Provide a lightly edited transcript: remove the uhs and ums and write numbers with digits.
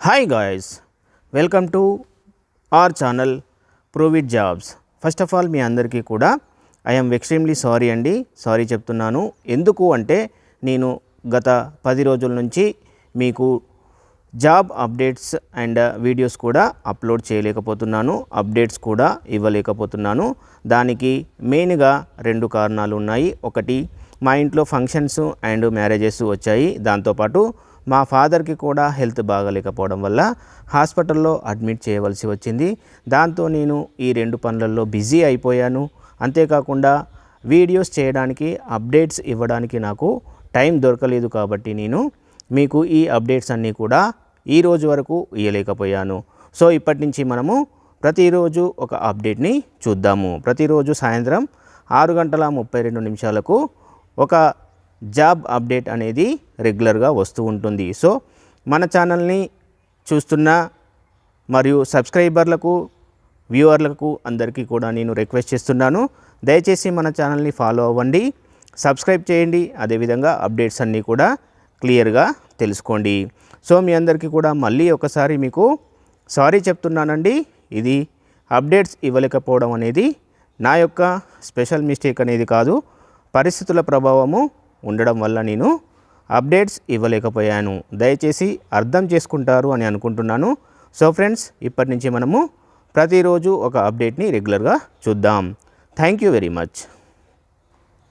Hi guys, welcome to our channel Prove It Jobs. First of all మీ అందరికీ కూడా I am extremely sorry అండి. Sorry చెప్తున్నాను. ఎందుకు అంటే నేను గత 10 రోజుల నుంచి మీకు జాబ్ అప్డేట్స్ అండ్ వీడియోస్ కూడా అప్లోడ్ చేయలేకపోతున్నాను, అప్డేట్స్ కూడా ఇవ్వలేకపోతున్నాను. దానికి మెయిన్గా 2 కారణాలు ఉన్నాయి. ఒకటి, మా ఇంట్లో ఫంక్షన్స్ అండ్ మ్యారేజెస్ వచ్చాయి. దాంతోపాటు మా ఫాదర్కి కూడా హెల్త్ బాగాలేకపోవడం వల్ల హాస్పిటల్లో అడ్మిట్ చేయవలసి వచ్చింది. దాంతో నేను ఈ 2 పనులలో బిజీ అయిపోయాను. అంతేకాకుండా వీడియోస్ చేయడానికి, అప్డేట్స్ ఇవ్వడానికి నాకు టైం దొరకలేదు. కాబట్టి నేను మీకు ఈ అప్డేట్స్ అన్నీ కూడా ఈ రోజు వరకు ఇవ్వలేకపోయాను. సో ఇప్పటి నుంచి మనము ప్రతిరోజు ఒక అప్డేట్ని చూద్దాము. ప్రతిరోజు సాయంత్రం 6:32 ఒక జాబ్ అప్డేట్ అనేది రెగ్యులర్గా వస్తూ ఉంటుంది. సో మన ఛానల్ని చూస్తున్న మరియు సబ్స్క్రైబర్లకు, వ్యూవర్లకు అందరికీ కూడా నేను రిక్వెస్ట్ చేస్తున్నాను, దయచేసి మన ఛానల్ని ఫాలో అవ్వండి, సబ్స్క్రైబ్ చేయండి. అదేవిధంగా అప్డేట్స్ అన్నీ కూడా క్లియర్గా తెలుసుకోండి. సో మీ అందరికీ కూడా మళ్ళీ ఒకసారి మీకు సారీ చెప్తున్నానండి. ఇది అప్డేట్స్ ఇవ్వలేకపోవడం అనేది నా యొక్క స్పెషల్ మిస్టేక్ అనేది కాదు, పరిస్థితుల ప్రభావము ఉండడం వల్ల నేను అప్డేట్స్ ఇవ్వలేకపోయాను. దయచేసి అర్థం చేసుకుంటారు అని అనుకుంటున్నాను. సో ఫ్రెండ్స్, ఇప్పటి నుంచి మనము ప్రతిరోజు ఒక అప్డేట్ని రెగ్యులర్గా చూద్దాం. Thank you very much.